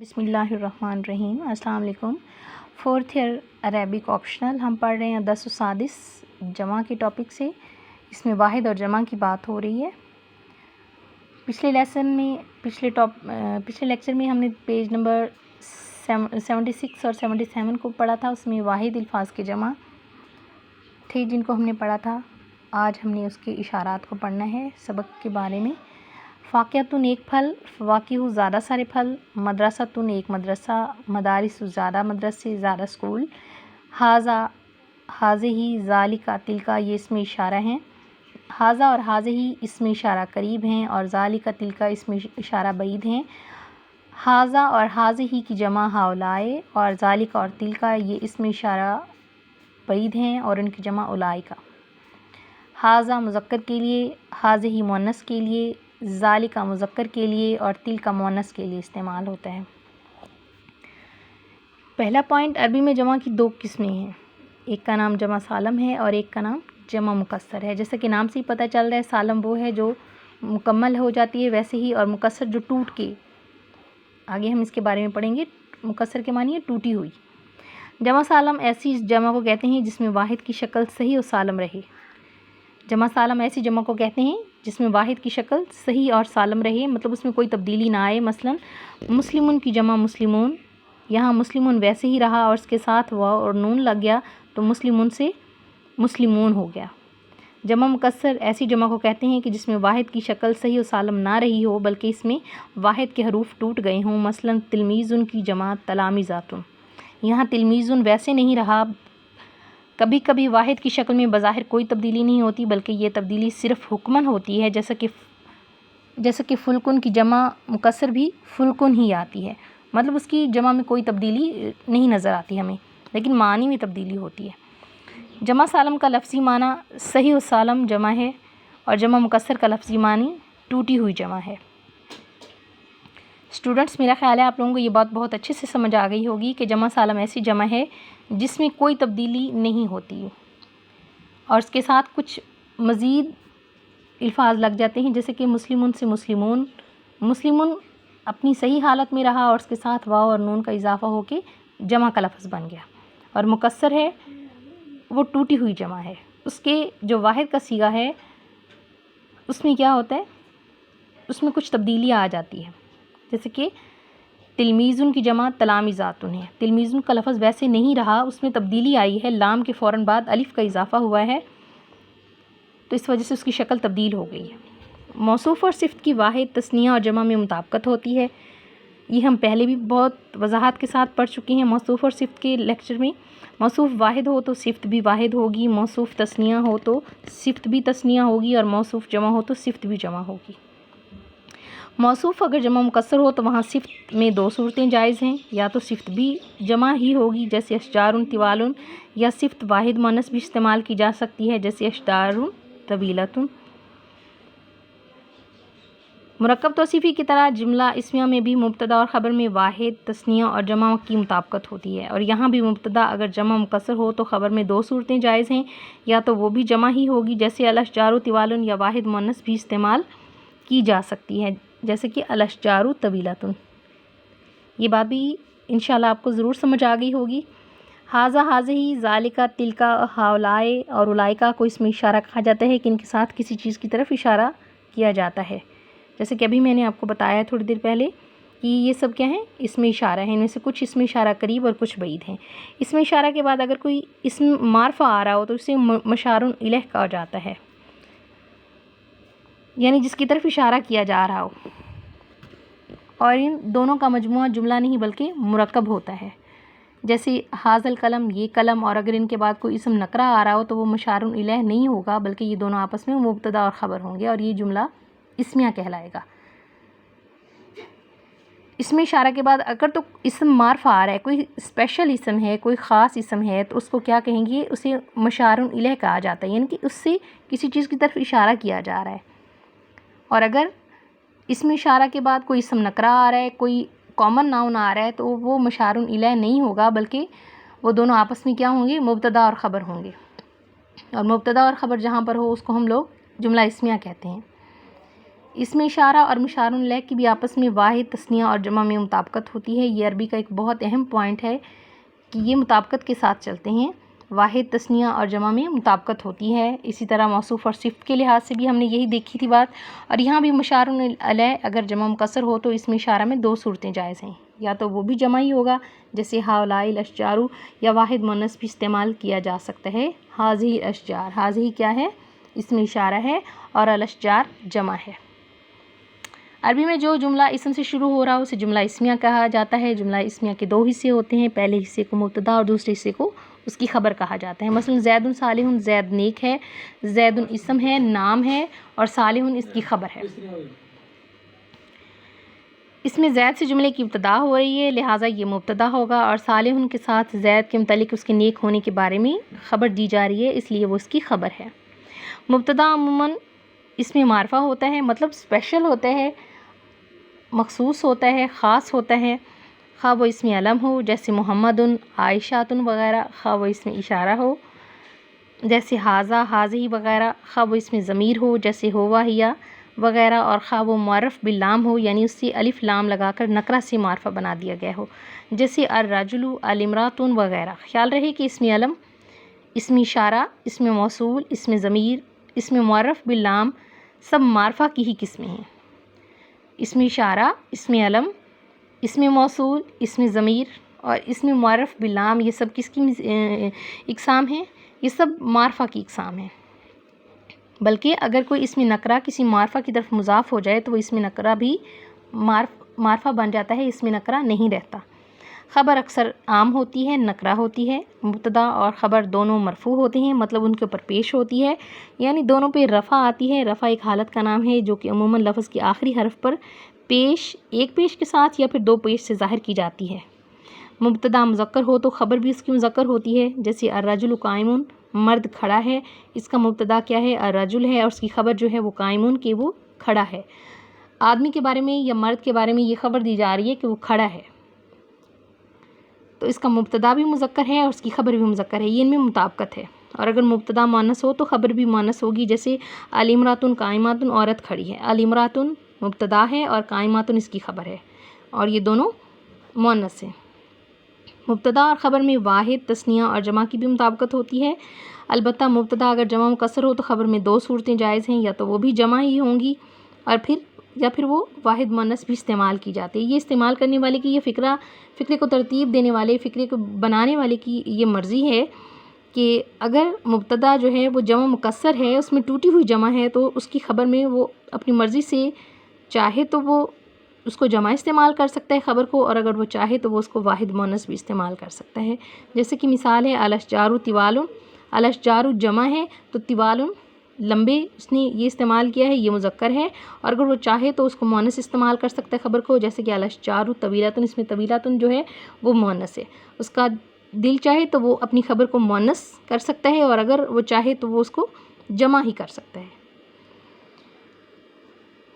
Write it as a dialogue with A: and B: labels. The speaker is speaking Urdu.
A: بسم اللہ الرحمن الرحیم۔ السلام علیکم۔ فورتھ ایئر عربک آپشنل ہم پڑھ رہے ہیں 10 و سادس جمع کے ٹاپک سے۔ اس میں واحد اور جمع کی بات ہو رہی ہے۔ پچھلے لیکچر میں ہم نے پیج نمبر 76 اور 77 کو پڑھا تھا۔ اس میں واحد الفاظ کے جمع تھے جن کو ہم نے پڑھا تھا۔ آج ہم نے اس کے اشارات کو پڑھنا ہے سبق کے بارے میں۔ فاقیہۃ ایک پھل، فواکہ زیادہ سارے پھل، مدرسۃ ایک مدرسہ، مدارس زیادہ مدرسے زیادہ اسکول، ھذا ھذہ ذالک تلک یہ اسم اشارہ ہیں۔ ھذا اور ھذہ اسم اشارہ قریب ہیں اور ذالک تلک اسم اشارہ بعید ہیں۔ ھذا اور ھذہ کی جمع ھؤلاء اور ذالک اور تلک یہ اسم اشارہ بعید ہیں اور ان کی جمع اولئک۔ ھذا مذکر کے لیے، ھذہ مؤنث کے لیے، ذالک مذکر کے لیے اور تلک مؤنث کے لیے استعمال ہوتا ہے۔ پہلا پوائنٹ، عربی میں جمع کی دو قسمیں ہیں، ایک کا نام جمع سالم ہے اور ایک کا نام جمع مکسر ہے۔ جیسا کہ نام سے ہی پتہ چل رہا ہے، سالم وہ ہے جو مکمل ہو جاتی ہے، ویسے ہی اور مکسر جو ٹوٹ کے، آگے ہم اس کے بارے میں پڑھیں گے۔ مکسر کے معنی ہے ٹوٹی ہوئی۔ جمع سالم ایسی جمع کو کہتے ہیں جس میں واحد کی شکل صحیح اور سالم رہے۔ جمع سالم ایسی جمع کو کہتے ہیں جس میں واحد کی شکل صحیح اور سالم رہے، مطلب اس میں کوئی تبدیلی نہ آئے۔ مثلا مسلمون کی جمع مسلمون، یہاں مسلمون ویسے ہی رہا اور اس کے ساتھ واو اور نون لگ گیا تو مسلمون سے مسلمون ہو گیا۔ جمع مکسر ایسی جمع کو کہتے ہیں کہ جس میں واحد کی شکل صحیح و سالم نہ رہی ہو بلکہ اس میں واحد کے حروف ٹوٹ گئے ہوں۔ مثلا تلمیذن کی جمع تلامیذاتن، یہاں تلمیذن ویسے نہیں رہا۔ کبھی کبھی واحد کی شکل میں بظاہر کوئی تبدیلی نہیں ہوتی بلکہ یہ تبدیلی صرف حکمن ہوتی ہے، جیسا کہ فلکن کی جمع مکسر بھی فلکن ہی آتی ہے، مطلب اس کی جمع میں کوئی تبدیلی نہیں نظر آتی ہمیں، لیکن معنی میں تبدیلی ہوتی ہے۔ جمع سالم کا لفظی معنی صحیح و سالم جمع ہے اور جمع مکسر کا لفظی معنی ٹوٹی ہوئی جمع ہے۔ اسٹوڈنٹس، میرا خیال ہے آپ لوگوں کو یہ بات بہت اچھے سے سمجھ آ گئی ہوگی کہ جمع سالم ایسی جمع ہے جس میں کوئی تبدیلی نہیں ہوتی اور اس کے ساتھ کچھ مزید الفاظ لگ جاتے ہیں، جیسے کہ مسلمون سے مسلمون، مسلمون اپنی صحیح حالت میں رہا اور اس کے ساتھ واو اور نون کا اضافہ ہو کے جمع کا لفظ بن گیا، اور مکسر ہے وہ ٹوٹی ہوئی جمع ہے، اس کے جو واحد کا صیغہ ہے اس میں کیا ہوتا ہے، اس میں کچھ تبدیلی آ جاتی ہے، جیسے کہ تلمیذن کی جمع تلامیذاتن ہے، تلمیذن کا لفظ ویسے نہیں رہا، اس میں تبدیلی آئی ہے، لام کے فوراً بعد الف کا اضافہ ہوا ہے تو اس وجہ سے اس کی شکل تبدیل ہو گئی ہے۔ موصوف اور صفت کی واحد تثنیہ اور جمع میں مطابقت ہوتی ہے، یہ ہم پہلے بھی بہت وضاحت کے ساتھ پڑھ چکے ہیں موصوف اور صفت کے لیکچر میں۔ موصوف واحد ہو تو صفت بھی واحد ہوگی، موصوف تثنیہ ہو تو صفت بھی تثنیہ ہوگی، اور موصوف جمع ہو تو صفت بھی جمع ہوگی۔ موصوف اگر جمع مکسر ہو تو وہاں صفت میں دو صورتیں جائز ہیں، یا تو صفت بھی جمع ہی ہوگی جیسے اشجار طوال، یا صفت واحد مؤنث بھی استعمال کی جا سکتی ہے جیسے اشجار طویلۃ۔ مرکب توصیفی کی طرح جملہ اسمیہ میں بھی مبتدا اور خبر میں واحد تثنیہ اور جمع کی مطابقت ہوتی ہے، اور یہاں بھی مبتدا اگر جمع مکسر ہو تو خبر میں دو صورتیں جائز ہیں، یا تو وہ بھی جمع ہی ہوگی جیسے الاشجار طوال، یا واحد مؤنث بھی استعمال کی جا سکتی ہے جیسے کہ الاشجار طویلۃ۔ یہ بات بھی انشاءاللہ آپ کو ضرور سمجھ آ گئی ہوگی۔ ھذا ھذہ ذالک تلک ھؤلاء اور اولئک کو اس میں اشارہ کہا جاتا ہے کہ ان کے ساتھ کسی چیز کی طرف اشارہ کیا جاتا ہے، جیسے کہ ابھی میں نے آپ کو بتایا تھوڑی دیر پہلے کہ یہ سب کیا ہیں، اسم اشارہ ہیں، ان میں سے کچھ اسم اشارہ قریب اور کچھ بعید ہیں۔ اسم اشارہ کے بعد اگر کوئی اسم معرفہ آ رہا ہو تو اسے مشار الیہ کہا جاتا ہے، یعنی جس کی طرف اشارہ کیا جا رہا ہو، اور ان دونوں کا مجموعہ جملہ نہیں بلکہ مرکب ہوتا ہے، جیسے ھذا القلم یہ قلم، اور اگر ان کے بعد کوئی اسم نکرہ آ رہا ہو تو وہ مشار الیہ نہیں ہوگا بلکہ یہ دونوں آپس میں مبتدا اور خبر ہوں گے، اور یہ جملہ اسمیہ کہلائے گا۔ اسم اشارہ کے بعد اگر تو اسم معرفہ آ رہا ہے، کوئی اسپیشل اسم ہے، کوئی خاص اسم ہے، تو اس کو کیا کہیں گے، اسے مشار الیہ کہا جاتا ہے، یعنی کہ اس سے کسی چیز کی طرف اشارہ کیا جا رہا ہے۔ اور اگر اسم اشارہ کے بعد کوئی اسم نکرہ آ رہا ہے، کوئی کامن ناؤن آ رہا ہے تو وہ مشار الیہ نہیں ہوگا بلکہ وہ دونوں آپس میں کیا ہوں گے، مبتدا اور خبر ہوں گے، اور مبتدا اور خبر جہاں پر ہو اس کو ہم لوگ جملہ اسمیہ کہتے ہیں۔ اسم اشارہ اور مشار الیہ کی بھی آپس میں واحد تثنیہ اور جمع میں مطابقت ہوتی ہے۔ یہ عربی کا ایک بہت اہم پوائنٹ ہے کہ یہ مطابقت کے ساتھ چلتے ہیں، واحد تثنیہ اور جمع میں مطابقت ہوتی ہے۔ اسی طرح موصوف اور صفت کے لحاظ سے بھی ہم نے یہی دیکھی تھی بات، اور یہاں بھی مشار الیہ اگر جمع مکسر ہو تو اسم اشارہ میں دو صورتیں جائز ہیں، یا تو وہ بھی جمع ہی ہوگا جیسے ہؤلاء الاشجار، یا واحد مؤنث بھی استعمال کیا جا سکتا ہے، ھذہ الاشجار۔ ھذہ کیا ہے؟ اسم اشارہ ہے، اور الاشجار جمع ہے۔ عربی میں جو جملہ اسم سے شروع ہو رہا ہے اسے جملہ اسمیہ کہا جاتا ہے۔ جملہ اسمیہ کے دو حصے ہوتے ہیں، پہلے حصے کو مبتدا اور دوسرے حصے کو اس کی خبر کہا جاتا ہے۔ مثلا زید صالح، زید نیک ہے، زید اسم ہے، نام ہے، اور صالح اس کی خبر ہے۔ اس میں زید سے جملے کی ابتدا ہو رہی ہے، لہٰذا یہ مبتدا ہوگا، اور صالح کے ساتھ زید کے متعلق اس کے نیک ہونے کے بارے میں خبر دی جا رہی ہے، اس لیے وہ اس کی خبر ہے۔ مبتدا عموماً اس میں معرفہ ہوتا ہے، مطلب اسپیشل ہوتا ہے، مخصوص ہوتا ہے، خاص ہوتا ہے، خواہ وہ اسم علم ہو جیسے محمد، عائشۃ وغیرہ، خواہ وہ اسم اشارہ ہو جیسے ھذا، ھذہ وغیرہ، خواہ وہ اسم ضمیر ہو جیسے ہوا، ہیا وغیرہ، اور خواہ وہ معرف باللام ہو یعنی اس سے الف لام لگا کر نکرہ سے معرفہ بنا دیا گیا ہو جیسے الرجل، الامرأۃ وغیرہ۔ خیال رہے کہ اسم علم، اسم اشارہ، اسم موصول، اسم ضمیر، اسم معرف باللام سب معرفہ کی ہی قسمیں ہیں۔ اسم اشارہ، اسم علم، اسم موصول، اسم ضمیر اور اسم معرف باللام یہ سب کس کی اقسام ہیں؟ یہ سب معرفہ کی اقسام ہیں۔ بلکہ اگر کوئی اسم نکرہ کسی معرفہ کی طرف مضاف ہو جائے تو وہ اسم نکرہ بھی معرفہ بن جاتا ہے، اسم نکرہ نہیں رہتا۔ خبر اکثر عام ہوتی ہے، نکرہ ہوتی ہے۔ مبتدا اور خبر دونوں مرفوع ہوتے ہیں، مطلب ان کے اوپر پیش ہوتی ہے، یعنی دونوں پہ رفع آتی ہے۔ رفع ایک حالت کا نام ہے جو کہ عموماً لفظ کے آخری حرف پر ایک پیش کے ساتھ یا پھر دو پیش سے ظاہر کی جاتی ہے۔ مبتدا مذکر ہو تو خبر بھی اس کی مذکر ہوتی ہے، جیسے الرجل قائم، مرد کھڑا ہے، اس کا مبتدا کیا ہے؟ الرجل ہے، اور اس کی خبر جو ہے وہ قائم کہ وہ کھڑا ہے۔ آدمی کے بارے میں یا مرد کے بارے میں یہ خبر دی جا رہی ہے کہ وہ کھڑا ہے، تو اس کا مبتدا بھی مذکر ہے اور اس کی خبر بھی مذکر ہے، یہ ان میں مطابقت ہے۔ اور اگر مبتدا مؤنث ہو تو خبر بھی مؤنث ہوگی، جیسے الامرأۃ قائمۃ، عورت کھڑی ہے، الامرأۃ مبتدا ہے اور قائمۃ اس کی خبر ہے، اور یہ دونوں مؤنث ہیں۔ مبتدا اور خبر میں واحد تثنیہ اور جمع کی بھی مطابقت ہوتی ہے، البتہ مبتدا اگر جمع مکسر ہو تو خبر میں دو صورتیں جائز ہیں، یا تو وہ بھی جمع ہی ہوں گی اور پھر وہ واحد مؤنث بھی استعمال کی جاتی ہے۔ یہ استعمال کرنے والے کی، یہ فقرے کو ترتیب دینے والے، فقرے کو بنانے والے کی یہ مرضی ہے کہ اگر مبتدا جو ہے وہ جمع مکسر ہے، اس میں ٹوٹی ہوئی جمع ہے، تو اس کی خبر میں وہ اپنی مرضی سے چاہے تو وہ اس کو جمع استعمال کر سکتا ہے خبر کو، اور اگر وہ چاہے تو وہ اس کو واحد مؤنث بھی استعمال کر سکتا ہے۔ جیسے کہ مثال ہے الاشجار طوال، الاشجار جمع ہے تو طوال لمبے اس نے یہ استعمال کیا ہے، یہ مذکر ہے، اور اگر وہ چاہے تو اس کو مؤنث استعمال کر سکتا ہے خبر کو، جیسے کہ الاشجار طویلۃ، اس میں طویلۃ جو ہے وہ مؤنث ہے، اس کا دل چاہے تو وہ اپنی خبر کو مؤنث کر سکتا ہے، اور اگر وہ چاہے تو وہ اس کو جمع ہی کر سکتا ہے۔